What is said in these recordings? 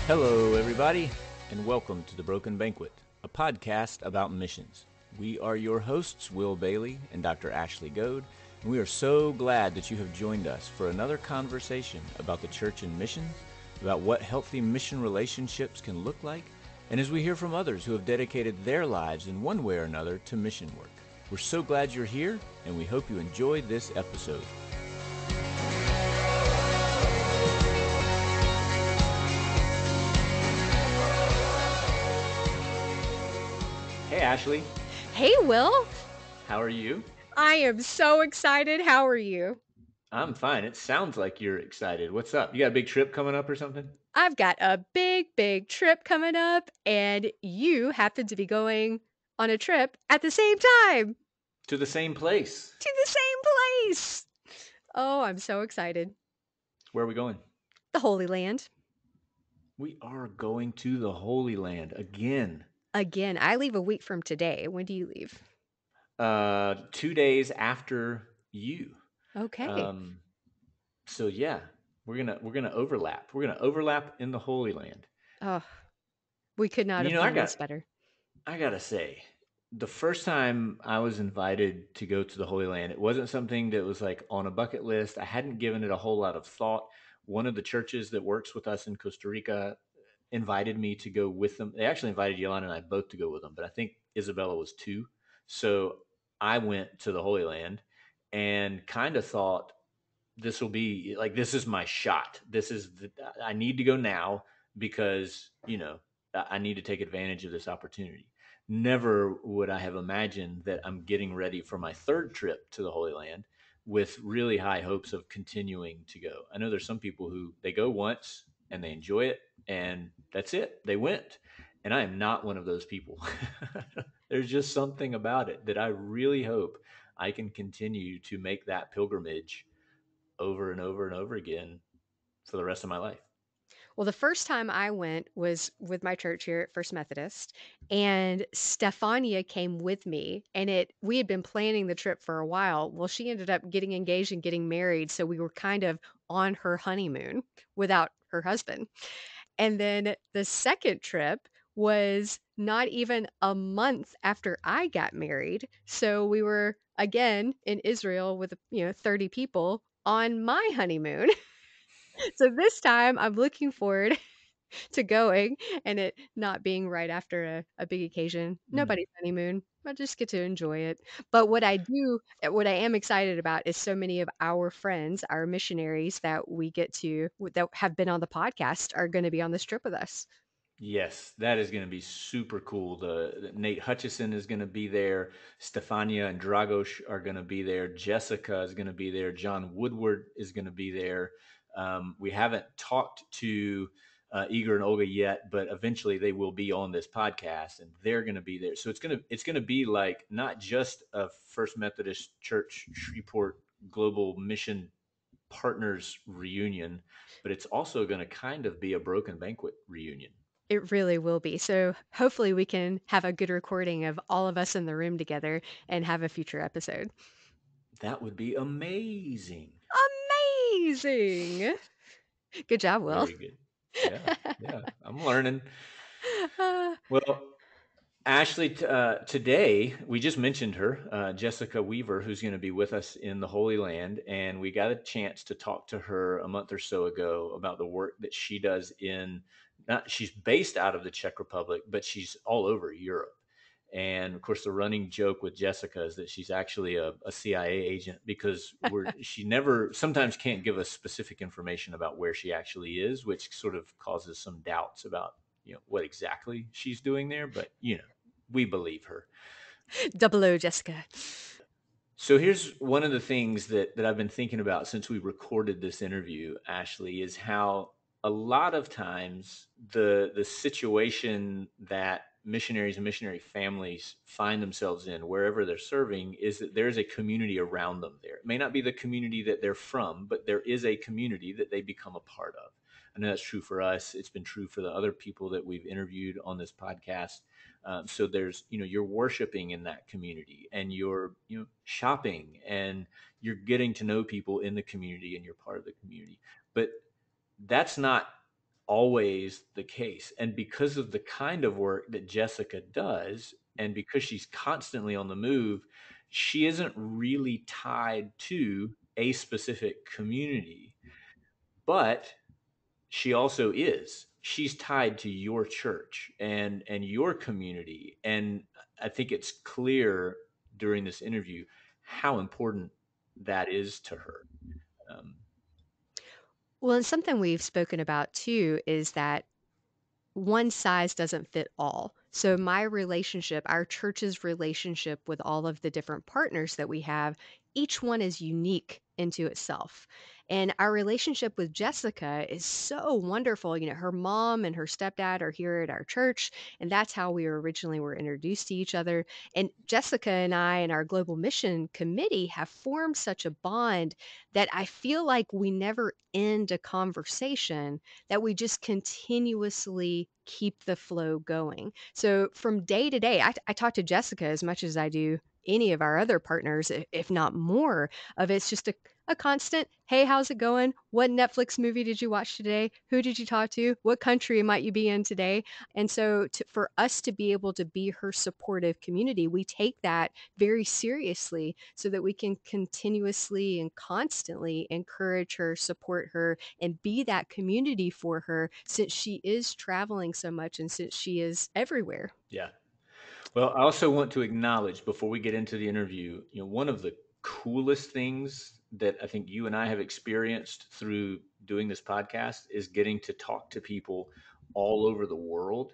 Hello, everybody, and welcome to the Broken Banquet, a podcast about missions. We are your hosts, Will Bailey and Dr. Ashley Goad, and we are so glad that you have joined us for another conversation about the church and missions, about what healthy mission relationships can look like, and as we hear from others who have dedicated their lives in one way or another to mission work. We're so glad you're here, and we hope you enjoyed this episode. Hey, Ashley. Hey, Will. How are you? I am so excited. How are you? I'm fine. It sounds like you're excited. What's up? You got a big trip coming up or something? I've got a big trip coming up, and you happen to be going on a trip at the same time To the same place. to the same place. Oh, I'm so excited. Where are we going? The Holy Land. We are going to the Holy Land again. Again, I leave a week from today. When do you leave? 2 days after you. Okay. So yeah, we're gonna overlap. We're gonna overlap in the Holy Land. Oh, we could not You have know, I planned got this better. I gotta say, the first time I was invited to go to the Holy Land, it wasn't something that was like on a bucket list. I hadn't given it a whole lot of thought. One of the churches that works with us in Costa Rica invited me to go with them. They actually invited Yolanda and I both to go with them, but I think Isabella was too. So I went to the Holy Land and kind of thought this will be like, this is my shot. I need to go now because, I need to take advantage of this opportunity. Never would I have imagined that I'm getting ready for my third trip to the Holy Land with really high hopes of continuing to go. I know there's some people who they go once and they enjoy it and that's it. They went. And I am not one of those people. There's just something about it that I really hope I can continue to make that pilgrimage over and over and over again for the rest of my life. Well, the first time I went was with my church here at First Methodist, and Stefania came with me, and we had been planning the trip for a while. Well, she ended up getting engaged and getting married, so we were kind of on her honeymoon without her husband. And then the second trip was not even a month after I got married, so we were again in Israel with 30 people on my honeymoon. So this time I'm looking forward to going and it not being right after a big occasion. Mm. Nobody's honeymoon. I just get to enjoy it. But what I am excited about is so many of our friends, our missionaries that have been on the podcast are going to be on this trip with us. Yes, that is going to be super cool. The Nate Hutchison is going to be there. Stefania and Dragos are going to be there. Jessica is going to be there. John Woodward is going to be there. We haven't talked to Igor and Olga yet, but eventually they will be on this podcast, and they're going to be there. So it's gonna be like not just a First Methodist Church Shreveport Global Mission Partners reunion, but it's also going to kind of be a Broken Banquet reunion. It really will be. So hopefully we can have a good recording of all of us in the room together and have a future episode. That would be amazing. Amazing. Good job, Will. Very good. Yeah, yeah. I'm learning. Uh, Well, Ashley, today we just mentioned her, Jessica Weaver, who's going to be with us in the Holy Land, and we got a chance to talk to her a month or so ago about the work that she does in. Not, she's based out of the Czech Republic, but she's all over Europe. And of course, the running joke with Jessica is that she's actually a CIA agent because she never sometimes can't give us specific information about where she actually is, which sort of causes some doubts about what exactly she's doing there. But we believe her. Double O, Jessica. So here's one of the things that I've been thinking about since we recorded this interview, Ashley, is how a lot of times the situation that missionaries and missionary families find themselves in wherever they're serving is that there's a community around them there. It may not be the community that they're from, but there is a community that they become a part of. I know that's true for us. It's been true for the other people that we've interviewed on this podcast. So there's, you're worshiping in that community and you're, shopping and you're getting to know people in the community and you're part of the community. But that's not always the case. And because of the kind of work that Jessica does, and because she's constantly on the move, she isn't really tied to a specific community, but she also is. She's tied to your church and your community. And I think it's clear during this interview how important that is to her. Um, Well, and something we've spoken about too is that one size doesn't fit all. So my relationship, our church's relationship with all of the different partners that we have, each one is unique into itself. And our relationship with Jessica is so wonderful. You know, her mom and her stepdad are here at our church, and that's how we originally were introduced to each other. And Jessica and I and our global mission committee have formed such a bond that I feel like we never end a conversation, that we just continuously keep the flow going. So from day to day, I talk to Jessica as much as I do any of our other partners, if not more of it's just a constant, hey, how's it going? What Netflix movie did you watch today? Who did you talk to? What country might you be in today? And so for us to be able to be her supportive community, we take that very seriously so that we can continuously and constantly encourage her, support her, and be that community for her since she is traveling so much and since she is everywhere. yeah. Well, I also want to acknowledge before we get into the interview, one of the coolest things that I think you and I have experienced through doing this podcast is getting to talk to people all over the world.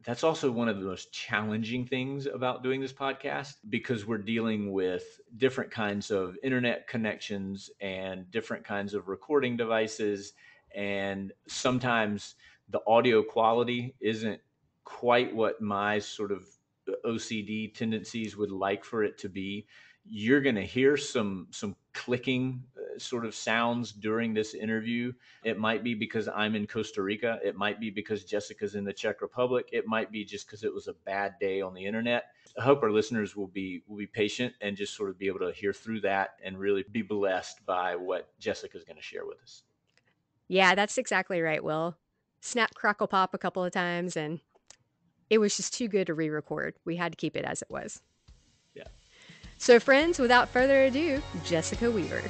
That's also one of the most challenging things about doing this podcast because we're dealing with different kinds of internet connections and different kinds of recording devices. And sometimes the audio quality isn't quite what my sort of OCD tendencies would like for it to be. You're going to hear some clicking sort of sounds during this interview. It might be because I'm in Costa Rica. It might be because Jessica's in the Czech Republic. It might be just because it was a bad day on the internet. I hope our listeners will be patient and just sort of be able to hear through that and really be blessed by what Jessica's going to share with us. Yeah, that's exactly right, Will. Snap, crackle, pop a couple of times, and it was just too good to re record. We had to keep it as it was. Yeah. So, friends, without further ado, Jessica Weaver.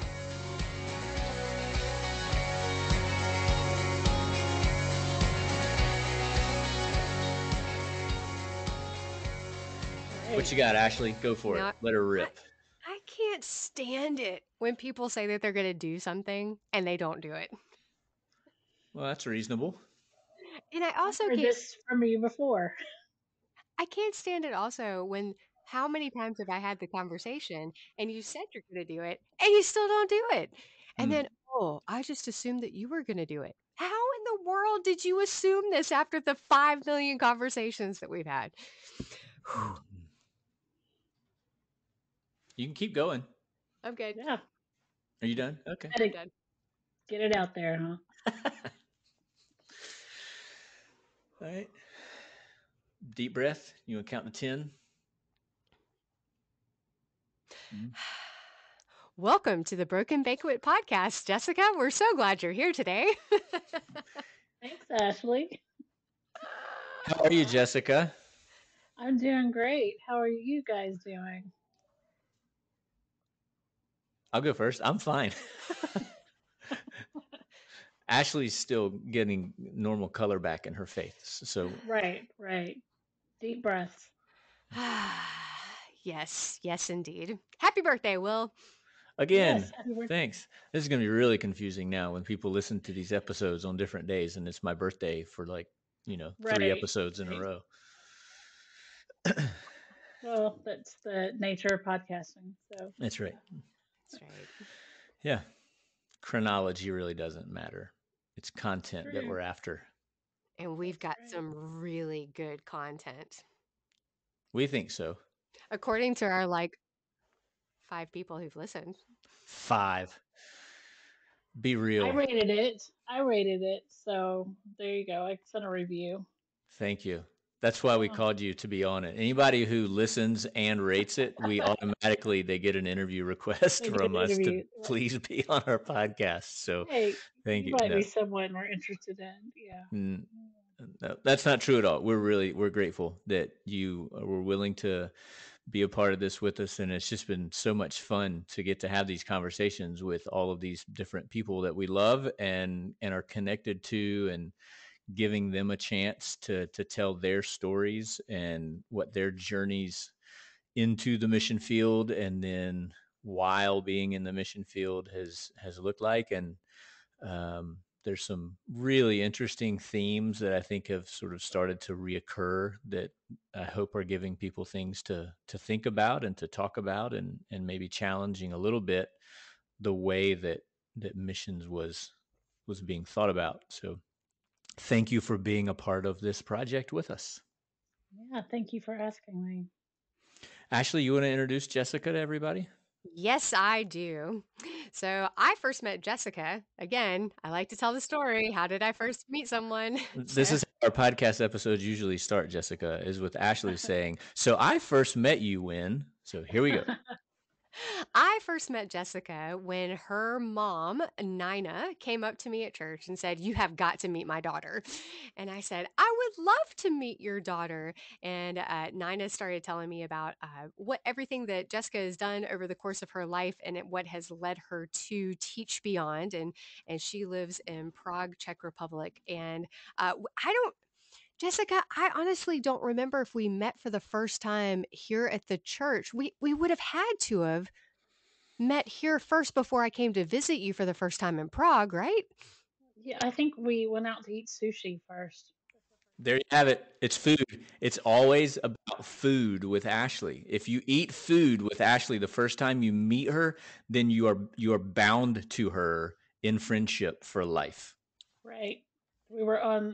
What Right. you got, Ashley? Go for it. Now, Let her I, rip. I can't stand it when people say that they're going to do something and they don't do it. Well, that's reasonable. And I I've also heard can't this from you before. I can't stand it also when how many times have I had the conversation and you said you're going to do it and you still don't do it? And Hmm. then, oh, I just assumed that you were going to do it. How in the world did you assume this after the 5 million conversations that we've had? You can keep going. I'm good. Yeah. Are you done? Okay. Had I'm to done. get it out there, huh? All right. Deep breath. You want to count to 10? Mhm. Welcome to the Broken Banquet Podcast, Jessica. We're so glad you're here today. Thanks, Ashley. How are you, Jessica? I'm doing great. How are you guys doing? I'll go first. I'm fine. Ashley's still getting normal color back in her face. So Right, right. Deep breaths. Yes, yes, indeed. Happy birthday, Will. again, Yes, happy birthday. thanks. This is going to be really confusing now when people listen to these episodes on different days and it's my birthday for like, 3 Right, episodes in a right. row. Well, that's the nature of podcasting. So, That's right. yeah. That's right. Yeah. Chronology really doesn't matter. It's content that True. we're after. And we've That's got right. some really good content. We think so. According to our like 5 people who've listened. 5. Be I real. rated it. I rated it. So, there you go. I sent a review. Thank you. That's why we Oh, called you to be on it. Anybody who listens and rates it, we automatically they get an interview request they get from us to interviewed. Right. please be on our podcast. So Hey, thank you you. might be No, someone we're interested in. Yeah. n- no, that's not true at all. We're grateful that you were willing to be a part of this with us, and it's just been so much fun to get to have these conversations with all of these different people that we love and are connected to, and giving them a chance to tell their stories and what their journeys into the mission field and then while being in the mission field has looked like. And there's some really interesting themes that I think have sort of started to reoccur that I hope are giving people things to think about and to talk about, and maybe challenging a little bit the way that missions was being thought about. So thank you for being a part of this project with us. Yeah. Thank you for asking me. Ashley, you want to introduce Jessica to everybody? Yes, I do. So I first met Jessica. Again, I like to tell the story. How did I first meet someone? This So is how our podcast episodes usually start, Jessica, is with Ashley saying, "So I first met you when." So here we go. I first met Jessica when her mom, Nina, came up to me at church and said, "You have got to meet my daughter." And I said, "I would love to meet your daughter." And Nina started telling me about what everything that Jessica has done over the course of her life and what has led her to Teach Beyond. And she lives in Prague, Czech Republic. And I don't. Jessica, I honestly don't remember if we met for the first time here at the church. We would have had to have met here first before I came to visit you for the first time in Prague, right? Yeah. I think we went out to eat sushi first. There you have it. It's food. It's always about food with Ashley. If you eat food with Ashley the first time you meet her, then you are bound to her in friendship for life. Right. We were on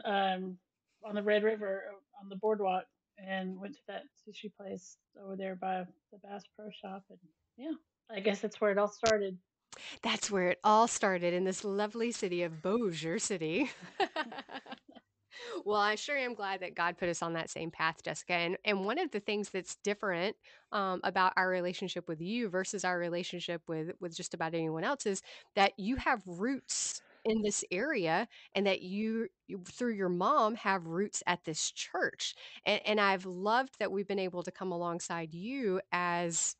the Red River on the boardwalk and went to that sushi place over there by the Bass Pro Shop, and yeah, I guess that's where it all started. That's where it all started in this lovely city of Bossier City. Well, I sure am glad that God put us on that same path, Jessica. And one of the things that's different about our relationship with you versus our relationship with just about anyone else is that you have roots in this area, and that you through your mom have roots at this church. And I've loved that we've been able to come alongside you as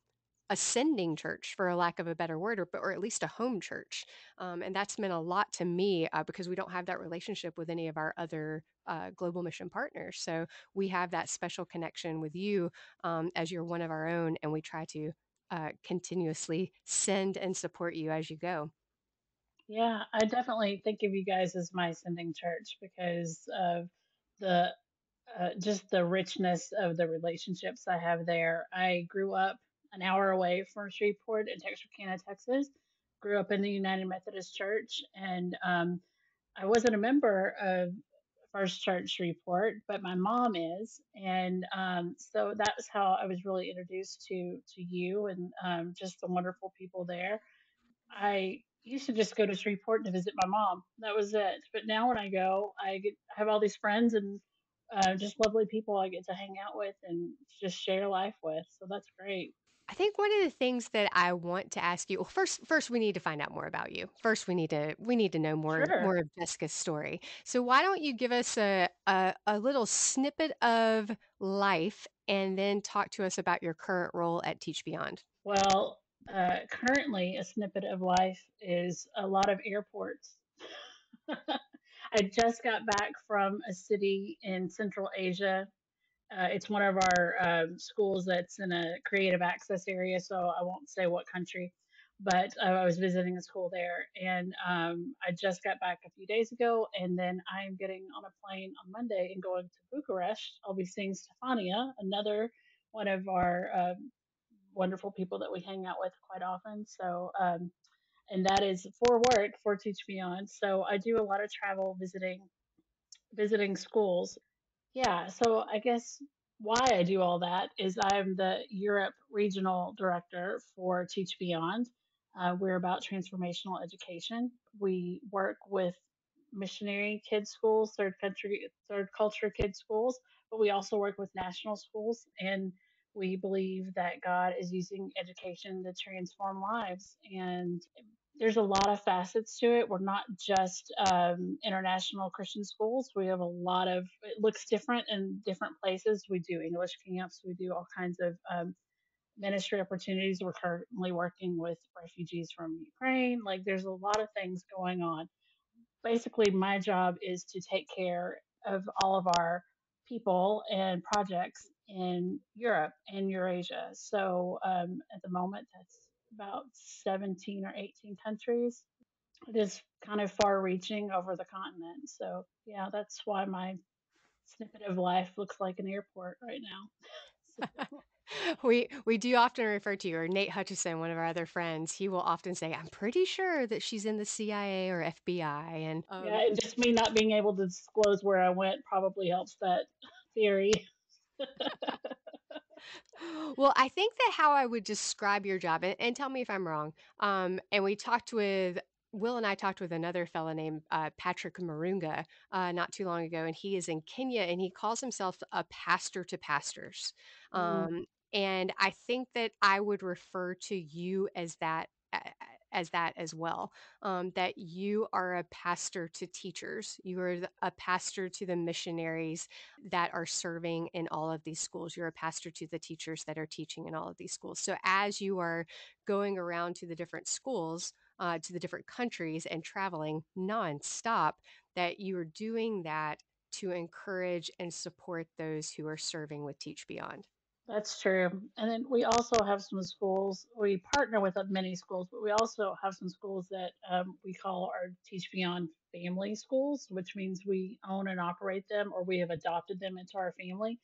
ascending church, for a lack of a better word, or at least a home church. And that's meant a lot to me because we don't have that relationship with any of our other global mission partners. So we have that special connection with you as you're one of our own, and we try to continuously send and support you as you go. Yeah, I definitely think of you guys as my sending church because of the just the richness of the relationships I have there. I grew up an hour away from Shreveport in Texarkana, Texas. Grew up in the United Methodist Church, and I wasn't a member of First Church Shreveport, but my mom is, and so that's how I was really introduced to you and just the wonderful people there. I used to just go to Shreveport to visit my mom. That was it. But now when I go, I have all these friends and just lovely people I get to hang out with and just share life with. So that's great. I think one of the things that I want to ask you, well, first we need to find out more about you. First, we need to know more Sure. of Jessica's story. So why don't you give us a little snippet of life, and then talk to us about your current role at Teach Beyond? Well, currently a snippet of life is a lot of airports. I just got back from a city in Central Asia. It's one of our schools that's in a creative access area, so I won't say what country, but I was visiting a school there, and I just got back a few days ago, and then I'm getting on a plane on Monday and going to Bucharest. I'll be seeing Stefania, another one of our wonderful people that we hang out with quite often. So, and that is for work for Teach Beyond. So I do a lot of travel visiting schools. Yeah, so I guess why I do all that is I'm the Europe Regional Director for Teach Beyond. We're about transformational education. We work with missionary kids schools, third culture kids schools, but we also work with national schools, and we believe that God is using education to transform lives. And there's a lot of facets to it. We're not just international Christian schools. We have a lot of, it looks different in different places. We do English camps, we do all kinds of ministry opportunities. We're currently working with refugees from Ukraine. Like there's a lot of things going on. Basically, my job is to take care of all of our people and projects in Europe and Eurasia. So at the moment, that's about 17 or 18 countries. It is kind of far reaching over the continent. So, yeah, that's why my snippet of life looks like an airport right now. So, We do often refer to you, or Nate Hutchison, one of our other friends, he will often say, "I'm pretty sure that she's in the CIA or FBI," and, yeah, and just me not being able to disclose where I went probably helps that theory. well, I think that how I would describe your job, and tell me if I'm wrong. And we talked with Will and I talked with another fella named Patrick Marunga not too long ago, and he is in Kenya, and he calls himself a pastor to pastors. Mm, And I think that I would refer to you as that. As that as well, that you are a pastor to teachers, you are a pastor to the missionaries that are serving in all of these schools. You're a pastor to the teachers that are teaching in all of these schools. So as you are going around to the different schools, to the different countries and traveling nonstop, that you are doing that to encourage and support those who are serving with Teach Beyond. that's true. And then we also have some schools, we partner with many schools, but we also have some schools that we call our Teach Beyond family schools, which means we own and operate them or we have adopted them into our family.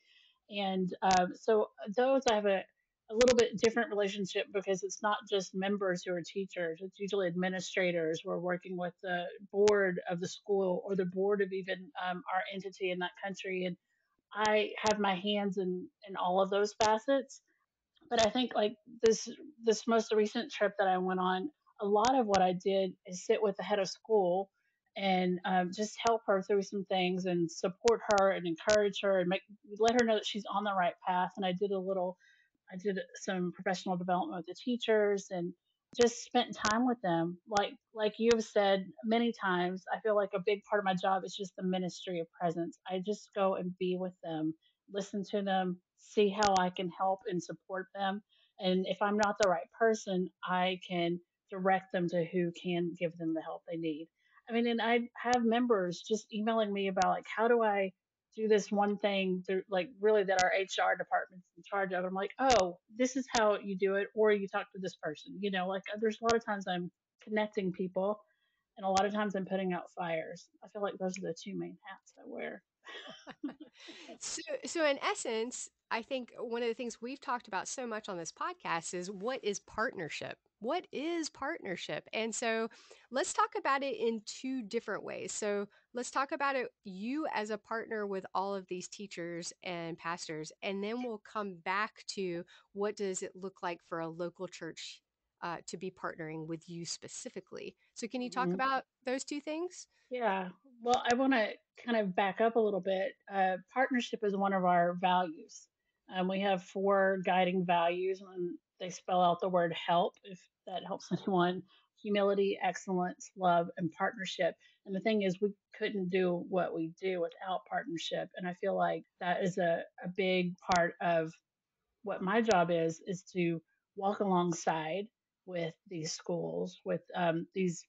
And so those I have a little bit different relationship because it's not just members who are teachers, it's usually administrators. We're working with the board of the school or the board of even our entity in that country. And I have my hands in all of those facets. But I think like this most recent trip that I went on, a lot of what I did is sit with the head of school and just help her through some things and support her and encourage her and make let her know that she's on the right path. And I did some professional development with the teachers and just spent time with them. Like you have said many times, I feel like a big part of my job is just the ministry of presence. I just go and be with them, listen to them, see how I can help and support them. And if I'm not the right person, I can direct them to who can give them the help they need. I mean, and I have members just emailing me about like, how do I do this one thing through like really that our HR department's in charge of. I'm like, oh, this is how you do it, or you talk to this person. You know, like there's a lot of times I'm connecting people, and a lot of times I'm putting out fires. I feel like those are the two main hats I wear. So in essence, I think one of the things we've talked about so much on this podcast is what is partnership? What is partnership? And so let's talk about it in two different ways. So let's talk about it, you as a partner with all of these teachers and pastors, and then we'll come back to what does it look like for a local church to be partnering with you specifically. So can you talk Mhm. about those two things? Yeah. Well, I want to kind of back up a little bit. Partnership is one of our values. We have four guiding values, and they spell out the word help, if that helps anyone: humility, excellence, love, and partnership. And the thing is, we couldn't do what we do without partnership. And I feel like that is a big part of what my job is to walk alongside with these schools, with these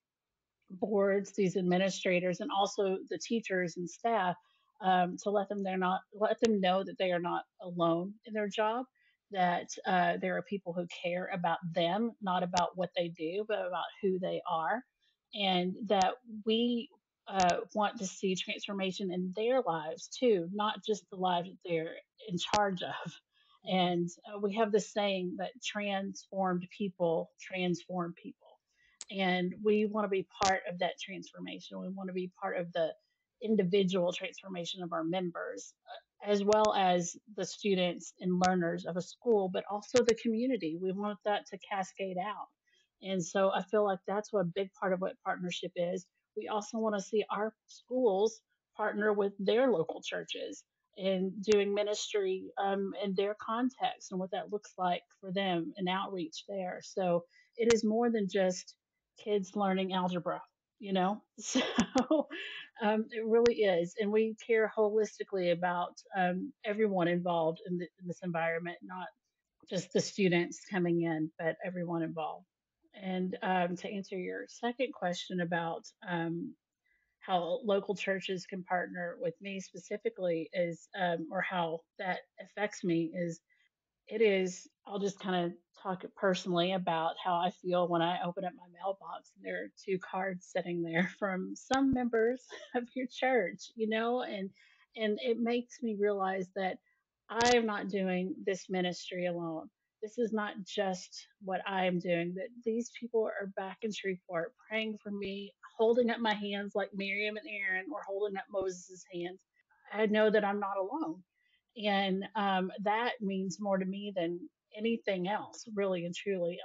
boards, these administrators, and also the teachers and staff to let them know that they are not alone in their job. That there are people who care about them, not about what they do, but about who they are, and that we want to see transformation in their lives too, not just the lives that they're in charge of. And we have this saying that transformed people transform people, and we want to be part of that transformation. We want to be part of the individual transformation of our members, as well as the students and learners of a school, but also the community. We want that to cascade out. And so I feel like that's what a big part of what partnership is. We also want to see our schools partner with their local churches. and doing ministry in their context and what that looks like for them and outreach there. So it is more than just kids learning algebra, you know? So it really is. And we care holistically about everyone involved in this environment, not just the students coming in, but everyone involved. And to answer your second question about how local churches can partner with me specifically is, or how that affects me is it is, I'll just kind of talk personally about how I feel when I open up my mailbox and there are two cards sitting there from some members of your church, you know, and it makes me realize that I am not doing this ministry alone. This is not just what I am doing, that these people are back in Shreveport praying for me, holding up my hands like Miriam and Aaron were holding up Moses' hands. I know that I'm not alone, and that means more to me than anything else, really and truly.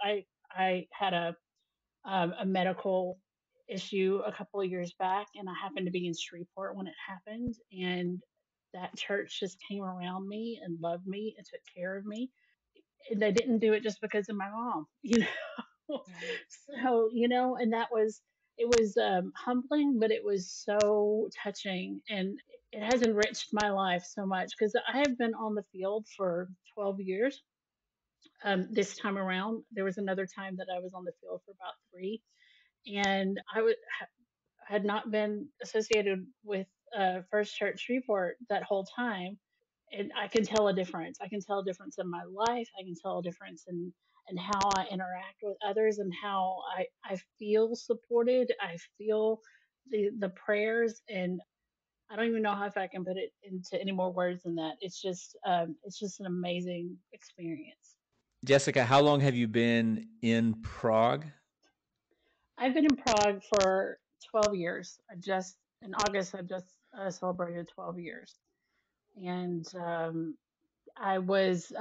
I had a medical issue a couple of years back, and I happened to be in Shreveport when it happened, and that church just came around me and loved me and took care of me. And they didn't do it just because of my mom, you know. Right. So, you know, and that was, it was humbling, but it was so touching, and it has enriched my life so much because I have been on the field for 12 years. This time around, there was another time that I was on the field for about three, and had not been associated with First Church Shreveport that whole time, and I can tell a difference. I can tell a difference in my life. I can tell a difference in how I interact with others and how I feel supported. I feel the prayers, and I don't even know how if I can put it into any more words than that. It's just an amazing experience. Jessica, how long have you been in Prague? I've been in Prague for 12 years. I just in August I just celebrated 12 years, and I was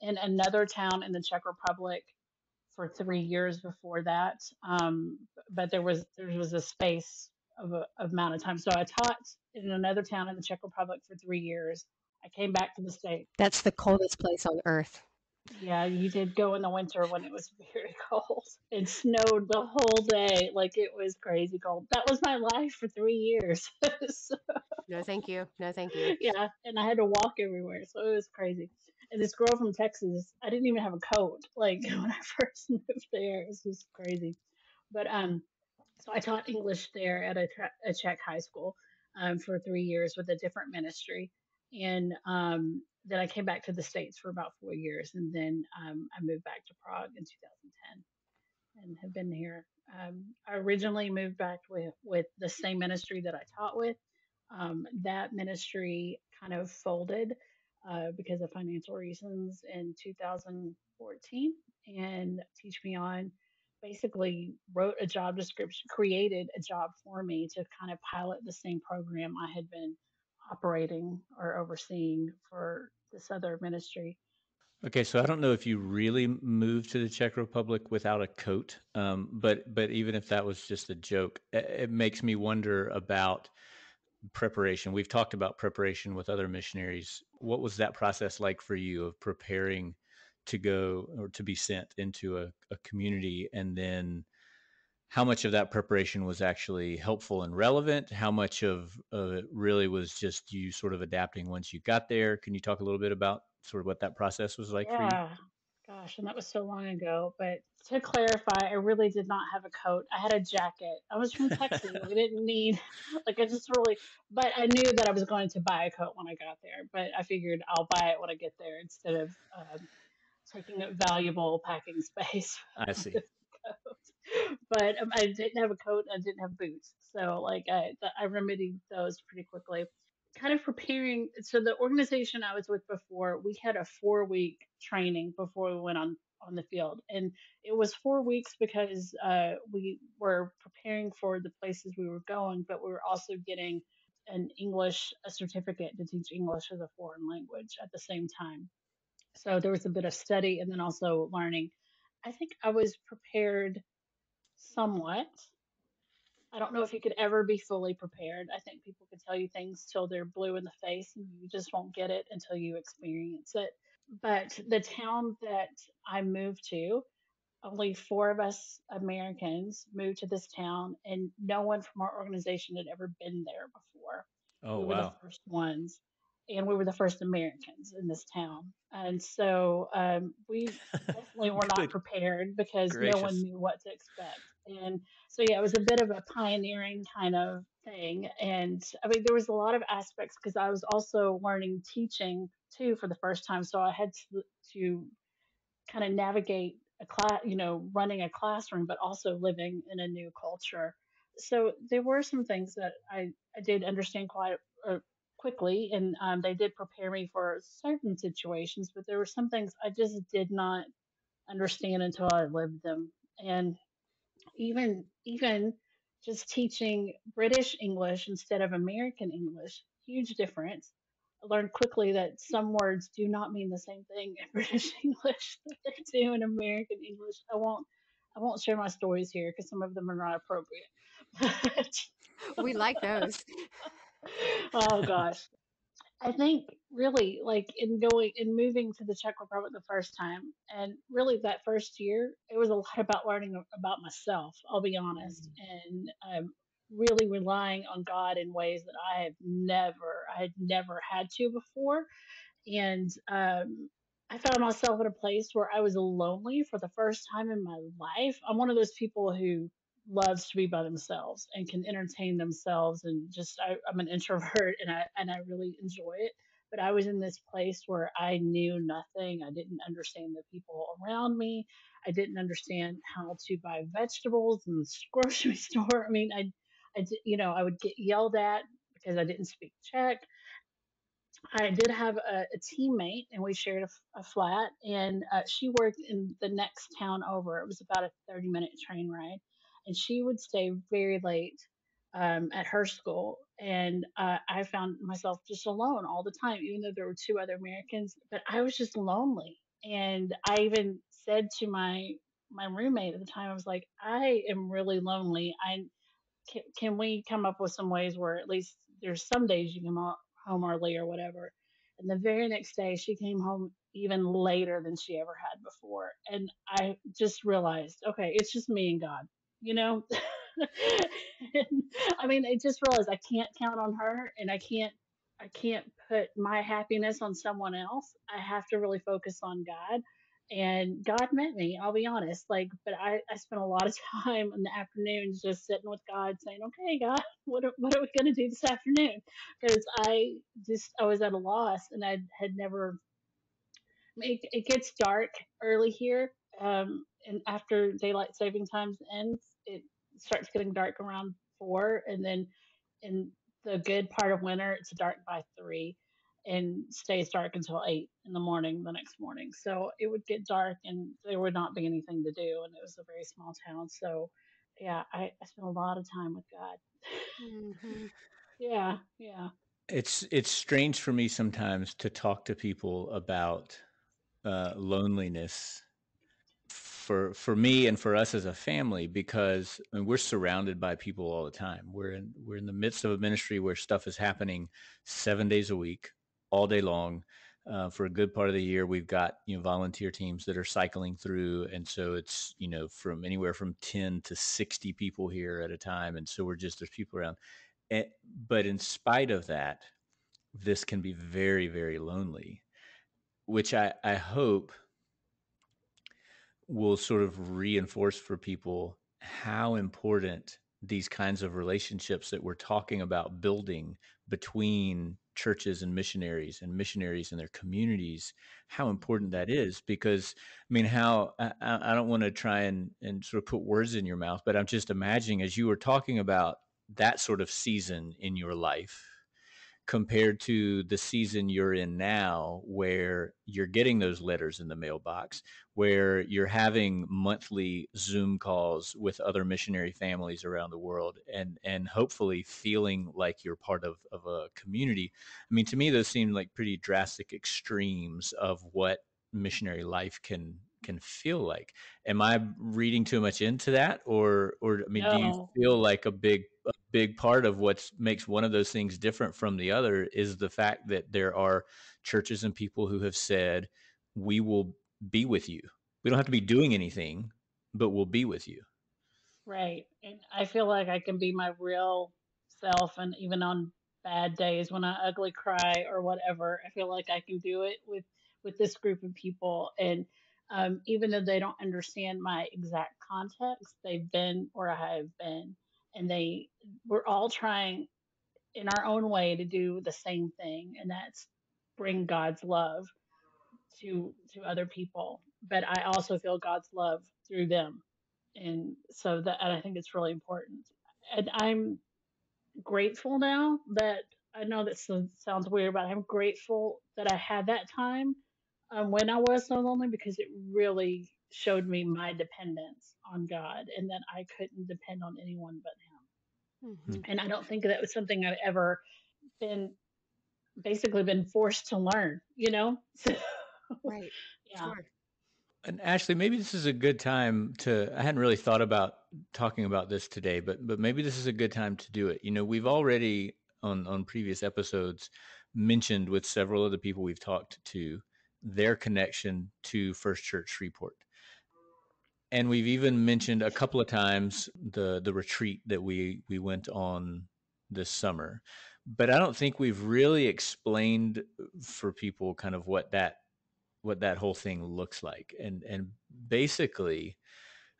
in another town in the Czech Republic for 3 years before that. But there was a space of amount of time. So I taught in another town in the Czech Republic for 3 years. I came back to the state. That's the coldest place on earth. Yeah, you did go in the winter when it was very cold. It snowed the whole day, like it was crazy cold. That was my life for 3 years. So, No, thank you. No, thank you. yeah, and I had to walk everywhere, so it was crazy. And this girl from Texas, I didn't even have a coat. Like when I first moved there, it was just crazy. But so I taught English there at a Czech high school for 3 years with a different ministry, and then I came back to the States for about 4 years, and then I moved back to Prague in 2010 and have been here. I originally moved back with the same ministry that I taught with. That ministry kind of folded because of financial reasons in 2014, and Teach Me On basically wrote a job description, created a job for me to kind of pilot the same program I had been operating or overseeing for this other ministry. Okay, so I don't know if you really moved to the Czech Republic without a coat, but even if that was just a joke, it makes me wonder about preparation. We've talked about preparation with other missionaries. What was that process like for you of preparing to go or to be sent into a community, and then how much of that preparation was actually helpful and relevant? How much of it really was just you sort of adapting once you got there? Can you talk a little bit about sort of what that process was like for you? Yeah, gosh, and that was so long ago. But to clarify, I really did not have a coat. I had a jacket. I was from Texas. We didn't need, like, I just really, but I knew that I was going to buy a coat when I got there. But I figured I'll buy it when I get there instead of taking up valuable packing space I see. with a coat. But I didn't have a coat. And I didn't have boots. So, like, I remedied those pretty quickly. Kind of preparing. So the organization I was with before, we had a 4 week training before we went on the field, and it was 4 weeks because we were preparing for the places we were going, but we were also getting a certificate to teach English as a foreign language at the same time. So there was a bit of study and then also learning. I think I was prepared somewhat. I don't know if you could ever be fully prepared. I think people could tell you things till they're blue in the face and you just won't get it until you experience it. But the town that I moved to, only four of us Americans moved to this town, and no one from our organization had ever been there before. Oh, We were the wow. first ones, and we were the first Americans in this town. And so we definitely were not Good prepared because no one gracious. knew what to expect. And so, yeah, it was a bit of a pioneering kind of thing. And I mean, there was a lot of aspects because I was also learning teaching too for the first time. So I had to kind of navigate a class, running a classroom, but also living in a new culture. So there were some things that I did understand quite quickly, and they did prepare me for certain situations, but there were some things I just did not understand until I lived them. And even just teaching British English instead of American English, huge difference. I learned quickly that some words do not mean the same thing in British English that they do in American English. I won't share my stories here because some of them are not appropriate. We like those. Oh gosh. I think really like in moving to the Czech Republic the first time, and really that first year, it was a lot about learning about myself. I'll be honest, and really relying on God in ways that I had never had to before. And I found myself in a place where I was lonely for the first time in my life. I'm one of those people who loves to be by themselves and can entertain themselves, and just I'm an introvert, and I really enjoy it. But I was in this place where I knew nothing. I didn't understand the people around me. I didn't understand how to buy vegetables in the grocery store. I mean, I would get yelled at because I didn't speak Czech. I did have a teammate, and we shared a flat, and she worked in the next town over. It was about a 30-minute train ride, and she would stay very late at her school. And I found myself just alone all the time, even though there were two other Americans, but I was just lonely. And I even said to my roommate at the time, I was like, I am really lonely. Can we come up with some ways where at least there's some days you come home early or whatever. And the very next day, she came home even later than she ever had before. And I just realized, okay, it's just me and God, you know? And, I mean, I just realized I can't count on her, and I can't put my happiness on someone else. I have to really focus on God. And God met me, I'll be honest. But I spent a lot of time in the afternoons just sitting with God saying, okay, God, what are we going to do this afternoon? Because I was at a loss, and I had never, it gets dark early here. And after daylight saving times ends, it starts getting dark around 4. And then in the good part of winter, it's dark by 3 and stays dark until 8 in the morning the next morning. So it would get dark and there would not be anything to do. And it was a very small town. So yeah, I spent a lot of time with God. Hmm. Yeah, yeah. It's strange for me sometimes to talk to people about loneliness for me and for us as a family, because I mean, we're surrounded by people all the time. We're in the midst of a ministry where stuff is happening 7 days a week, all day long. For a good part of the year, we've got volunteer teams that are cycling through, and so it's from anywhere from 10 to 60 people here at a time, and so there's people around. And, but in spite of that, this can be very, very lonely, which I hope will sort of reinforce for people how important these kinds of relationships that we're talking about building between churches and missionaries and their communities, how important that is. Because I mean, how I don't want to try and sort of put words in your mouth, but I'm just imagining as you were talking about that sort of season in your life compared to the season you're in now, where you're getting those letters in the mailbox, where you're having monthly Zoom calls with other missionary families around the world, and hopefully feeling like you're part of a community. I mean, to me, those seem like pretty drastic extremes of what missionary life can feel like. Am I reading too much into that, or I mean, do you No, feel like a big part of what makes one of those things different from the other is the fact that there are churches and people who have said, we will be with you. We don't have to be doing anything, but we'll be with you. right. And I feel like I can be my real self, and even on bad days when I ugly cry or whatever, I feel like I can do it with this group of people. And even though they don't understand my exact context, they've been where I have been, and we're all trying in our own way to do the same thing, and that's bring God's love to other people. But I also feel God's love through them, and so that, and I think it's really important. And I'm grateful now that, I know that sounds weird, but I'm grateful that I had that time when I was so lonely, because it really showed me my dependence on God, and that I couldn't depend on anyone but Mhm. Him. And I don't think that was something I've ever been basically been forced to learn. So, Right. yeah. Sure. And Ashley, maybe this is a good time to. I hadn't really thought about talking about this today, but maybe this is a good time to do it. We've already on previous episodes mentioned with several of the people we've talked to their connection to First Church Shreveport, and we've even mentioned a couple of times the retreat that we went on this summer. But I don't think we've really explained for people kind of what that whole thing looks like. And basically,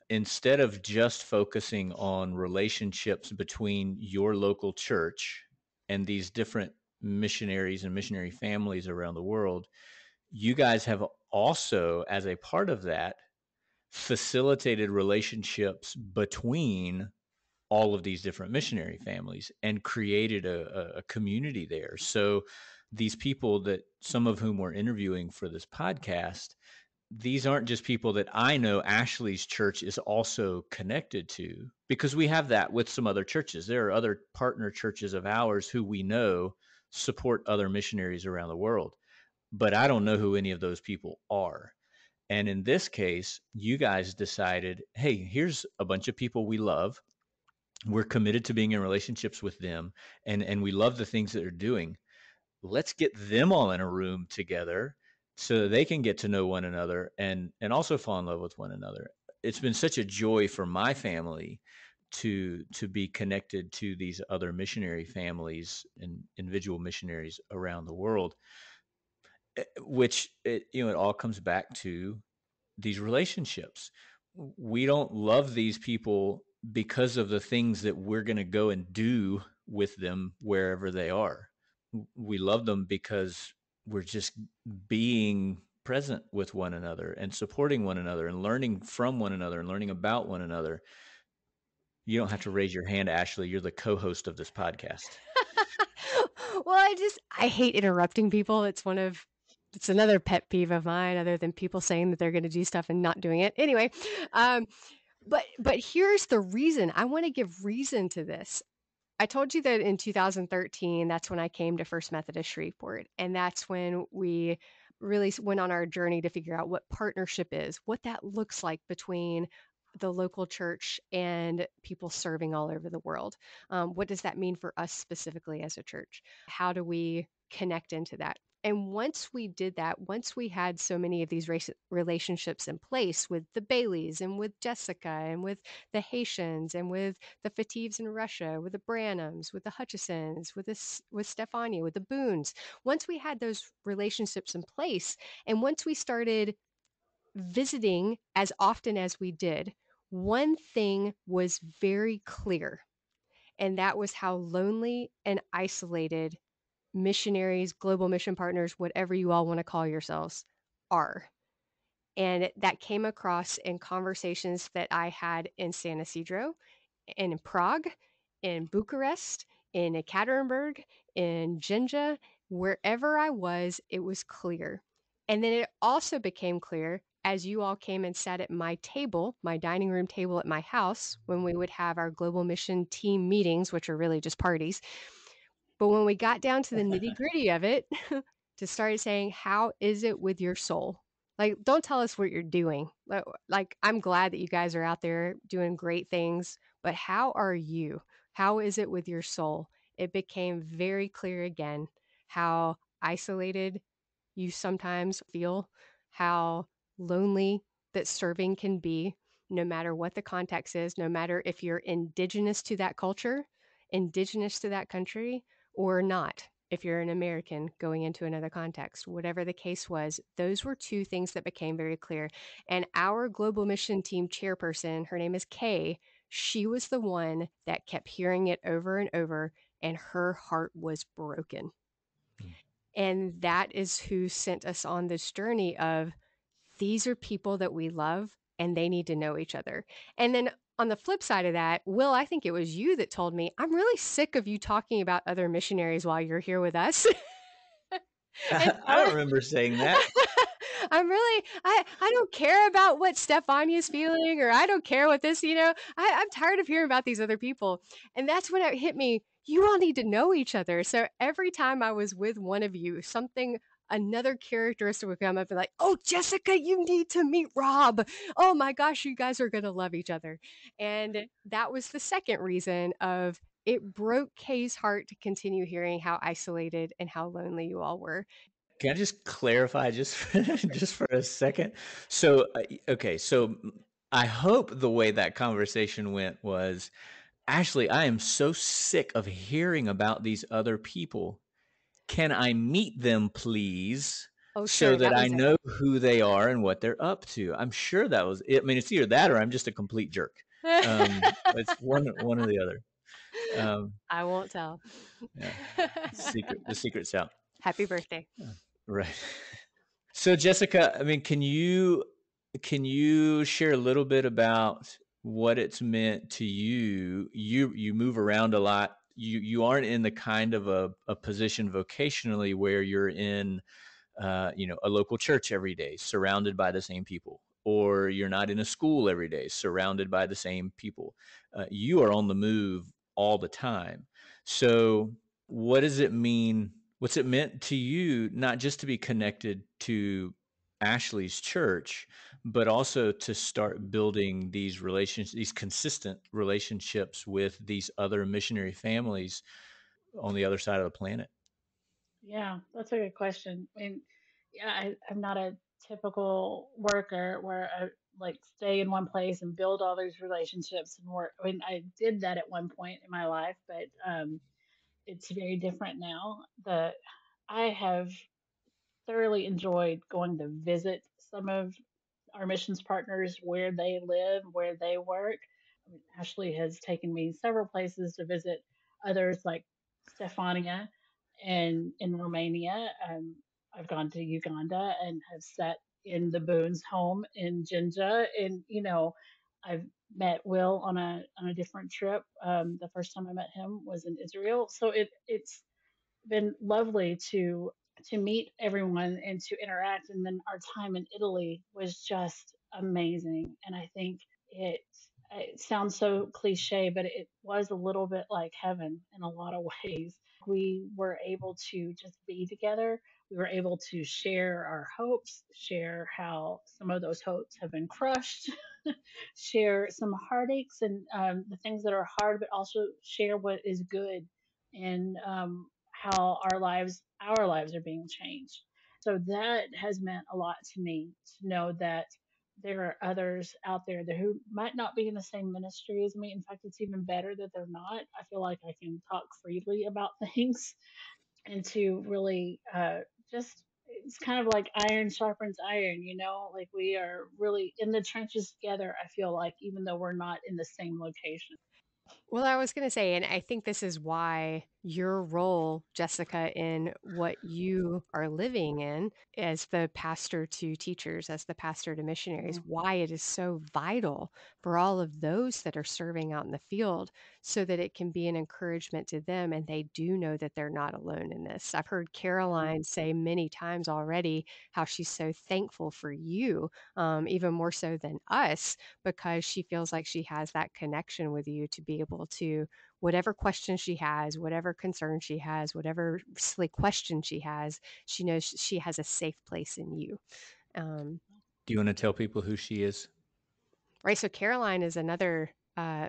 instead of just focusing on relationships between your local church and these different missionaries and missionary families around the world, you guys have also, as a part of that, facilitated relationships between all of these different missionary families and created a community there. So these people, that some of whom we're interviewing for this podcast, these aren't just people that I know Ashley's church is also connected to, because we have that with some other churches. There are other partner churches of ours who we know support other missionaries around the world, but I don't know who any of those people are. And in this case, you guys decided, hey, here's a bunch of people we love. We're committed to being in relationships with them, and we love the things that they're doing. Let's get them all in a room together so that they can get to know one another and also fall in love with one another. It's been such a joy for my family to be connected to these other missionary families and individual missionaries around the world, which it all comes back to these relationships. We don't love these people because of the things that we're going to go and do with them wherever they are. We love them because we're just being present with one another and supporting one another and learning from one another and learning about one another. You don't have to raise your hand, Ashley. You're the co-host of this podcast. Well, I hate interrupting people. It's another pet peeve of mine, other than people saying that they're going to do stuff and not doing it. Anyway, um, but here's the reason. I want to give reason to this. I told you that in 2013, that's when I came to First Methodist Shreveport, and that's when we really went on our journey to figure out what partnership is, what that looks like between the local church and people serving all over the world. What does that mean for us specifically as a church? How do we connect into that? And once we did that, once we had so many of these relationships in place with the Baileys and with Jessica and with the Haitians and with the Fatives in Russia, with the Branhams, with the Hutchisons, with Stefania, with the Boones. Once we had those relationships in place, and once we started visiting as often as we did, one thing was very clear, and that was how lonely and isolated missionaries, global mission partners, whatever you all want to call yourselves, are. And that came across in conversations that I had in San Isidro, and in Prague, in Bucharest, in Ekaterinburg, in Jinja, wherever I was, it was clear. And then it also became clear as you all came and sat at my table, my dining room table at my house, when we would have our global mission team meetings, which are really just parties. But when we got down to the nitty gritty of it, to start saying, how is it with your soul? Like, don't tell us what you're doing. Like, I'm glad that you guys are out there doing great things, but how are you? How is it with your soul? It became very clear again how isolated you sometimes feel, how lonely that serving can be, no matter what the context is, no matter if you're indigenous to that culture, indigenous to that country, or not. If you're an American going into another context, whatever the case was, those were two things that became very clear. And our global mission team chairperson, her name is Kay, she was the one that kept hearing it over and over, and her heart was broken. Mm. And that is who sent us on this journey of these are people that we love and they need to know each other. And then on the flip side of that, Will, I think it was you that told me, I'm really sick of you talking about other missionaries while you're here with us. And I don't remember saying that. I don't care about what Stefania's feeling, or I don't care what this, I'm tired of hearing about these other people. And that's when it hit me, you all need to know each other. So every time I was with one of you, another characteristic would come up and like, oh, Jessica, you need to meet Rob. Oh my gosh, you guys are going to love each other. And that was the second reason of it broke Kay's heart to continue hearing how isolated and how lonely you all were. Can I just clarify just just for a second? So, okay, so I hope the way that conversation went was, Ashley, I am so sick of hearing about these other people. Can I meet them, please, Oh, so sure, that that I was it. know who they are and what they're up to? I'm sure that was it. I mean, it's either that or I'm just a complete jerk. It's one or the other. Um, I won't tell. yeah, the secret's out. Happy birthday. Right. So Jessica, I mean, can you share a little bit about what it's meant to you? You move around a lot. You aren't in the kind of a position vocationally where you're in a local church every day, surrounded by the same people, or you're not in a school every day, surrounded by the same people. You are on the move all the time. So, what does it mean? What's it meant to you, not just to be connected to Ashley's church, but also to start building these relations, these consistent relationships with these other missionary families on the other side of the planet? Yeah, that's a good question. I mean, yeah, I'm not a typical worker where I like stay in one place and build all these relationships and work. I mean, I did that at one point in my life, but it's very different now. The I have thoroughly enjoyed going to visit some of our missions partners where they live, where they work. I mean, Ashley has taken me several places to visit others like Stefania and in Romania. I've gone to Uganda and have sat in the Boone's home in Jinja. And, I've met Will on a different trip. The first time I met him was in Israel. So it's been lovely to meet everyone and to interact. And then our time in Italy was just amazing. And I think it sounds so cliche, but it was a little bit like heaven in a lot of ways. We were able to just be together. We were able to share our hopes, share how some of those hopes have been crushed, share some heartaches and the things that are hard, but also share what is good and how our lives are being changed. So that has meant a lot to me to know that there are others out there that who might not be in the same ministry as me. In fact, it's even better that they're not. I feel like I can talk freely about things and to really just it's kind of like iron sharpens iron, like we are really in the trenches together. I feel like even though we're not in the same location. Well, I was going to say, and I think this is why your role, Jessica, in what you are living in as the pastor to teachers, as the pastor to missionaries, Mhm. why it is so vital for all of those that are serving out in the field so that it can be an encouragement to them and they do know that they're not alone in this. I've heard Yeah. Caroline say many times already how she's so thankful for you, even more so than us, because she feels like she has that connection with you to be able to, whatever question she has, whatever concern she has, whatever silly question she has, she knows she has a safe place in you. Um, Do you want to tell people who she is? right. So Caroline is another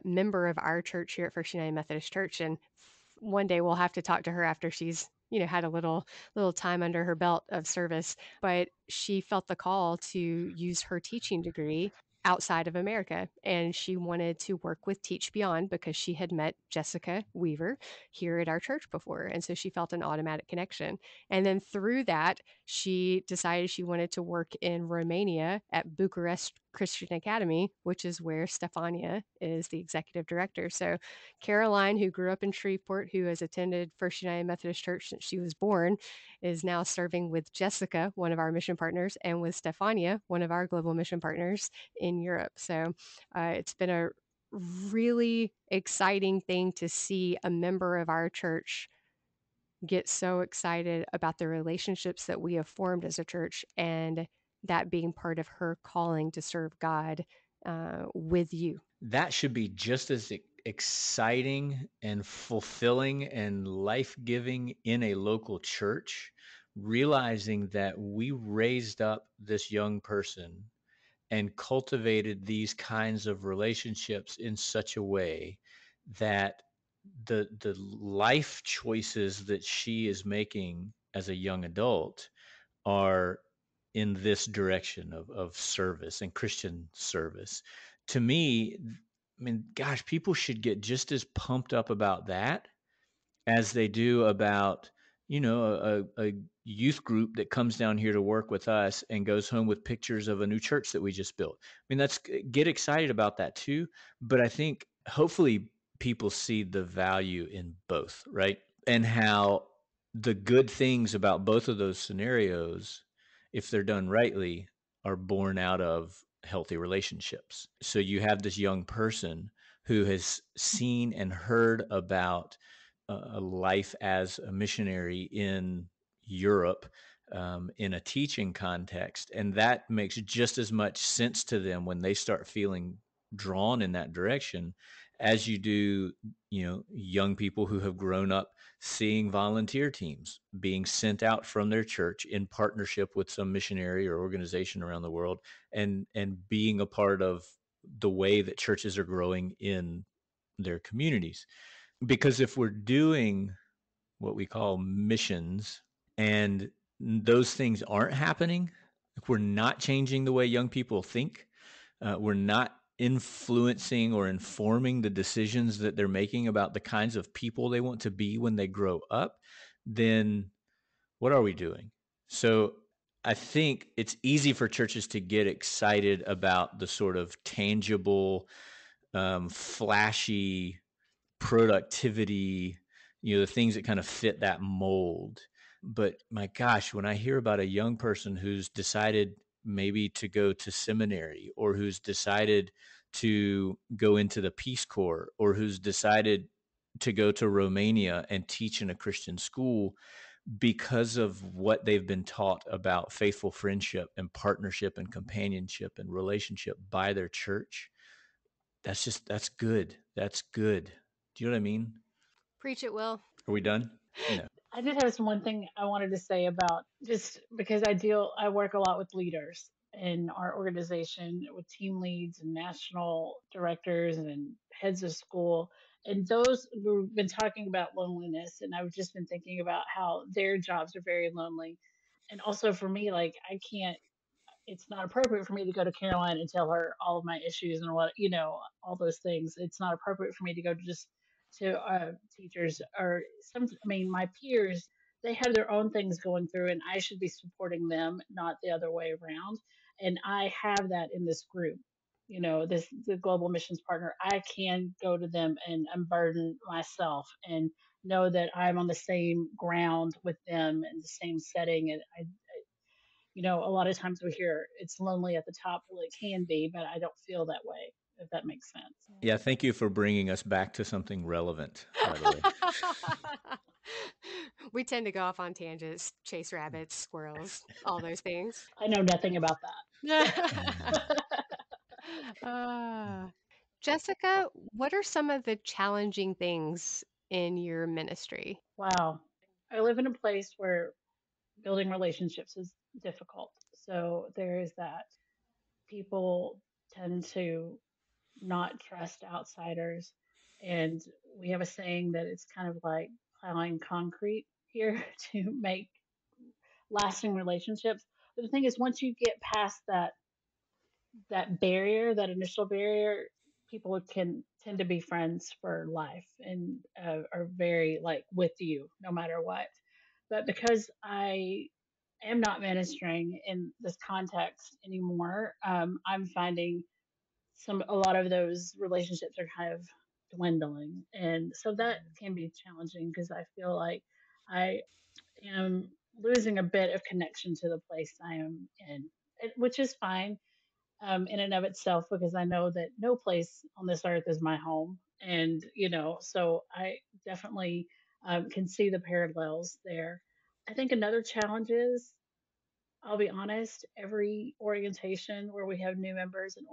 member of our church here at First United Methodist Church, and one day we'll have to talk to her after she's had a little time under her belt of service. But she felt the call to use her teaching degree outside of America, and she wanted to work with Teach Beyond because she had met Jessica Weaver here at our church before, and so she felt an automatic connection. And then through that, she decided she wanted to work in Romania at Bucharest Christian Academy, which is where Stefania is the executive director. So Caroline, who grew up in Shreveport, who has attended First United Methodist Church since she was born, is now serving with Jessica, one of our mission partners, and with Stefania, one of our global mission partners in Europe. So it's been a really exciting thing to see a member of our church get so excited about the relationships that we have formed as a church and that being part of her calling to serve God with you. That should be just as exciting and fulfilling and life giving in a local church, realizing that we raised up this young person and cultivated these kinds of relationships in such a way that the life choices that she is making as a young adult are in this direction of service and Christian service. To me, I mean, gosh, people should get just as pumped up about that as they do about, a youth group that comes down here to work with us and goes home with pictures of a new church that we just built. I mean, that's get excited about that too. But I think hopefully people see the value in both, right? And how the good things about both of those scenarios, if they're done rightly, are born out of healthy relationships. So you have this young person who has seen and heard about a life as a missionary in Europe, in a teaching context. And that makes just as much sense to them when they start feeling drawn in that direction as you do, young people who have grown up seeing volunteer teams being sent out from their church in partnership with some missionary or organization around the world, and being a part of the way that churches are growing in their communities. Because if we're doing what we call missions and those things aren't happening, if we're not changing the way young people think, we're not influencing or informing the decisions that they're making about the kinds of people they want to be when they grow up, then what are we doing? So I think it's easy for churches to get excited about the sort of tangible, flashy productivity, the things that kind of fit that mold. But my gosh, when I hear about a young person who's decided maybe to go to seminary, or who's decided to go into the Peace Corps, or who's decided to go to Romania and teach in a Christian school because of what they've been taught about faithful friendship and partnership and companionship and relationship by their church, that's good. That's good. Do you know what I mean? Preach it, Will. Are we done? No. I did have some one thing I wanted to say about, just because I work a lot with leaders in our organization, with team leads and national directors and heads of school. And those, we've been talking about loneliness, and I've just been thinking about how their jobs are very lonely. And also for me, like, I can't, it's not appropriate for me to go to Caroline and tell her all of my issues and what, all those things. It's not appropriate for me to go to just to teachers or some. I mean, my peers, they have their own things going through, and I should be supporting them, not the other way around. And I have that in this group. This the global missions partner. I can go to them and unburden myself and know that I'm on the same ground with them in the same setting. And a lot of times we hear it's lonely at the top. Well, it can be, but I don't feel that way, if that makes sense. Yeah, thank you for bringing us back to something relevant, by the way. We tend to go off on tangents, chase rabbits, squirrels, all those things. I know nothing about uh, Jessica, what are some of the challenging things in your ministry? Wow. I live in a place where building relationships is difficult. So there is that. People tend to not trust outsiders. And we have a saying that it's kind of like plowing concrete here to make lasting relationships. But the thing is, once you get past that barrier, that initial barrier, people can tend to be friends for life and are very like with you no matter what. But because I am not ministering in this context anymore, I'm finding a lot of those relationships are kind of dwindling, and so that can be challenging because I feel like I am losing a bit of connection to the place I am in, which is fine in and of itself because I know that no place on this earth is my home. And, so I definitely can see the parallels there. I think another challenge is, I'll be honest, every orientation where we have new members and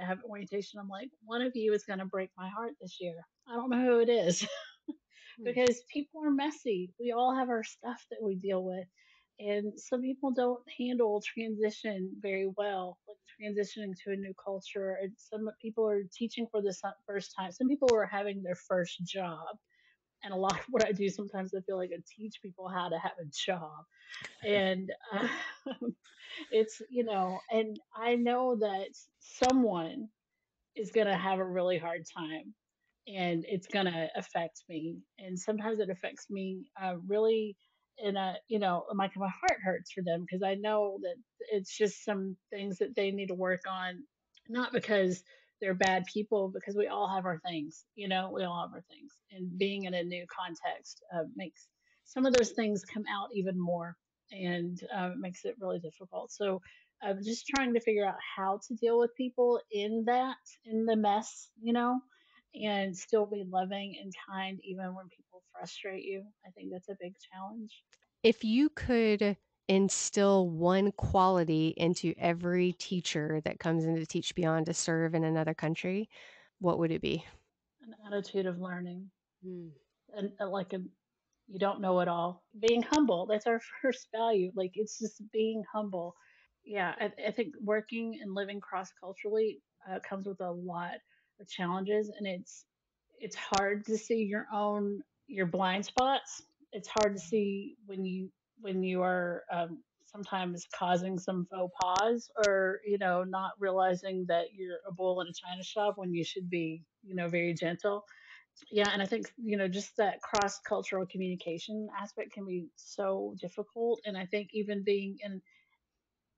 have orientation, I'm like, one of you is going to break my heart this year. I don't know who it is. Hmm. Because people are messy. We all have our stuff that we deal with. And some people don't handle transition very well, like transitioning to a new culture. And some people are teaching for the first time. Some people are having their first job. And a lot of what I do sometimes I feel like I teach people how to have a job. And and I know that someone is going to have a really hard time and it's going to affect me. And sometimes it affects me really in my heart hurts for them because I know that it's just some things that they need to work on, not because they're bad people, because we all have our things, we all have our things. And being in a new context makes some of those things come out even more and makes it really difficult. So I'm just trying to figure out how to deal with people in the mess, and still be loving and kind even when people frustrate you. I think that's a big challenge. If you could instill one quality into every teacher that comes in to teach beyond to serve in another country, what would it be? An attitude of learning Mm. and you don't know it all. Being humble, that's our first value. Like it's just being humble. Yeah, I think working and living cross culturally comes with a lot of challenges, and it's hard to see your blind spots. It's hard to see when you are sometimes causing some faux pas, or not realizing that you're a bull in a china shop when you should be very gentle. Yeah, and I think just that cross cultural communication aspect can be so difficult, and I think even being in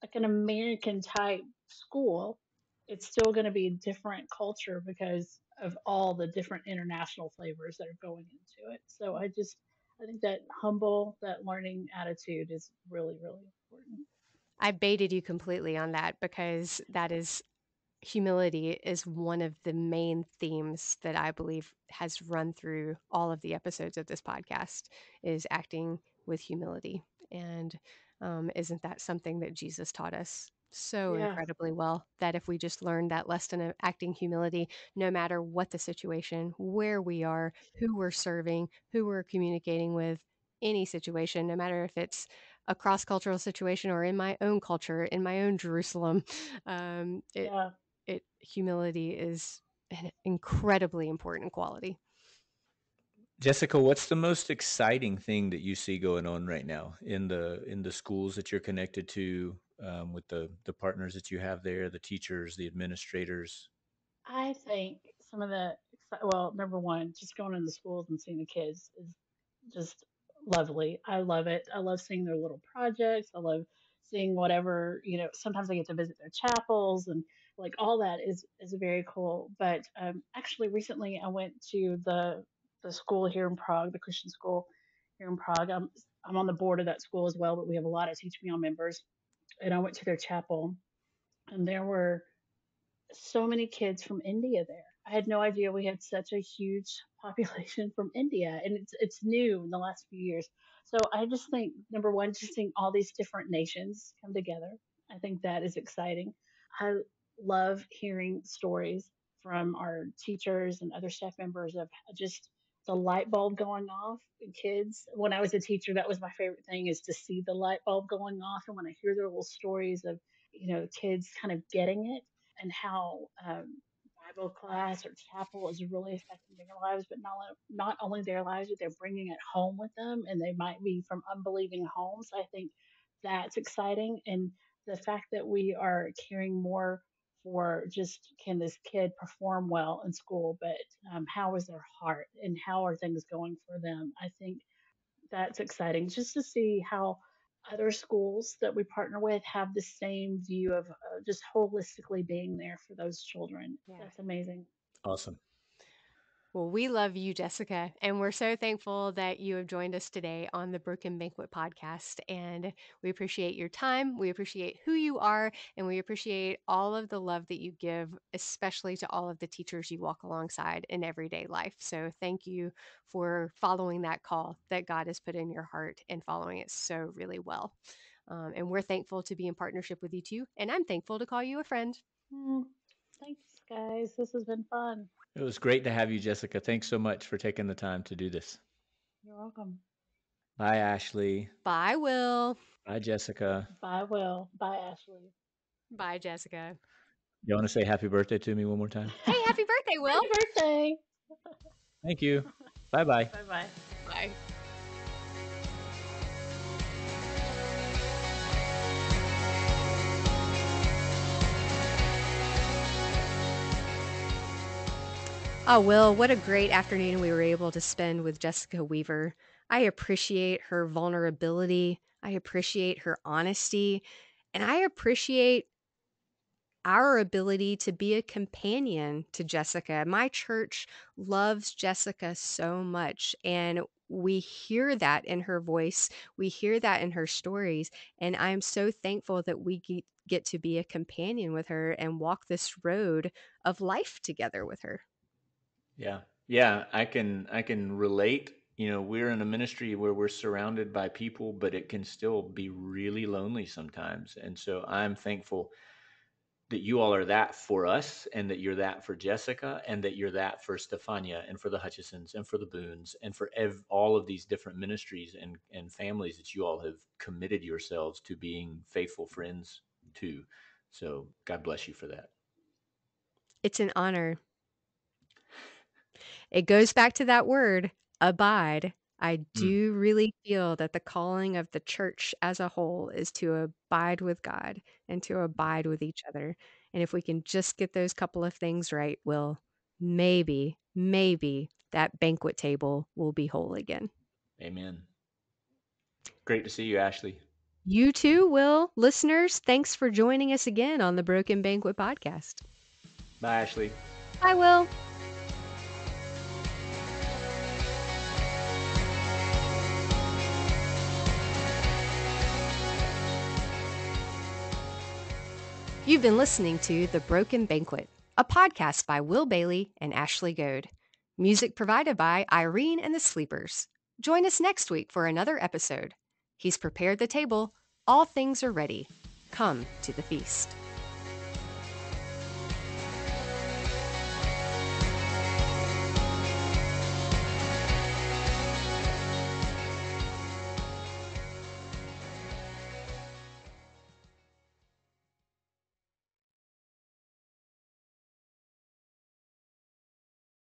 like an American type school, it's still going to be a different culture because of all the different international flavors that are going into it. So I think that learning attitude is really, really important. I baited you completely on that because that is humility is one of the main themes that I believe has run through all of the episodes of this podcast is acting with humility. And isn't that something that Jesus taught us so Yeah, incredibly well? That if we just learn that lesson of acting humility, no matter what the situation, where we are, who we're serving, who we're communicating with, any situation, no matter if it's a cross cultural situation or in my own culture, in my own Jerusalem, it yeah. humility is an incredibly important quality. Jessica, what's the most exciting thing that you see going on right now in the schools that you're connected to, with the partners that you have there, the teachers, the administrators? I think some of well, number one, just going into schools and seeing the kids is just lovely. I love it. I love seeing their little projects. I love seeing whatever, sometimes I get to visit their chapels and like all that is very cool. But actually recently I went to the school here in Prague, the Christian school here in Prague. I'm on the board of that school as well, but we have a lot of Teach Me On members. And I went to their chapel and there were so many kids from India there. I had no idea we had such a huge population from India, and it's new in the last few years. So I just think number one, just seeing all these different nations come together, I think that is exciting. I love hearing stories from our teachers and other staff members of just the light bulb going off. Kids, when I was a teacher, that was my favorite thing, is to see the light bulb going off. And when I hear their little stories of, kids kind of getting it, and how Bible class or chapel is really affecting their lives, but not only their lives, but they're bringing it home with them, and they might be from unbelieving homes. I think that's exciting. And the fact that we are caring more for just, can this kid perform well in school, but how is their heart and how are things going for them? I think that's exciting, just to see how other schools that we partner with have the same view of just holistically being there for those children. Yeah. That's amazing. Awesome. Well, we love you, Jessica, and we're so thankful that you have joined us today on the Broken Banquet Podcast. And we appreciate your time, we appreciate who you are, and we appreciate all of the love that you give, especially to all of the teachers you walk alongside in everyday life. So thank you for following that call that God has put in your heart and following it so really well. And we're thankful to be in partnership with you too. And I'm thankful to call you a friend. Mm, thanks, guys. This has been fun. It was great to have you, Jessica. Thanks so much for taking the time to do this. You're welcome. Bye, Ashley. Bye, Will. Bye, Jessica. Bye, Will. Bye, Ashley. Bye, Jessica. You want to say happy birthday to me one more time? Hey, happy birthday, Will. Happy birthday. Thank you. Bye-bye. Bye-bye. Bye. Oh, Will, what a great afternoon we were able to spend with Jessica Weaver. I appreciate her vulnerability. I appreciate her honesty. And I appreciate our ability to be a companion to Jessica. My church loves Jessica so much, and we hear that in her voice. We hear that in her stories. And I'm so thankful that we get to be a companion with her and walk this road of life together with her. Yeah. Yeah, I can relate. We're in a ministry where we're surrounded by people, but it can still be really lonely sometimes. And so I'm thankful that you all are that for us, and that you're that for Jessica, and that you're that for Stefania, and for the Hutchisons, and for the Boones, and for all of these different ministries and families that you all have committed yourselves to being faithful friends to. So God bless you for that. It's an honor. It goes back to that word, abide. I do really feel that the calling of the church as a whole is to abide with God and to abide with each other. And if we can just get those couple of things right, well, maybe that banquet table will be whole again. Amen. Great to see you, Ashley. You too, Will. Listeners, thanks for joining us again on the Broken Banquet Podcast. Bye, Ashley. Bye, Will. You've been listening to The Broken Banquet, a podcast by Will Bailey and Ashley Goad. Music provided by Irene and the Sleepers. Join us next week for another episode. He's prepared the table. All things are ready. Come to the feast.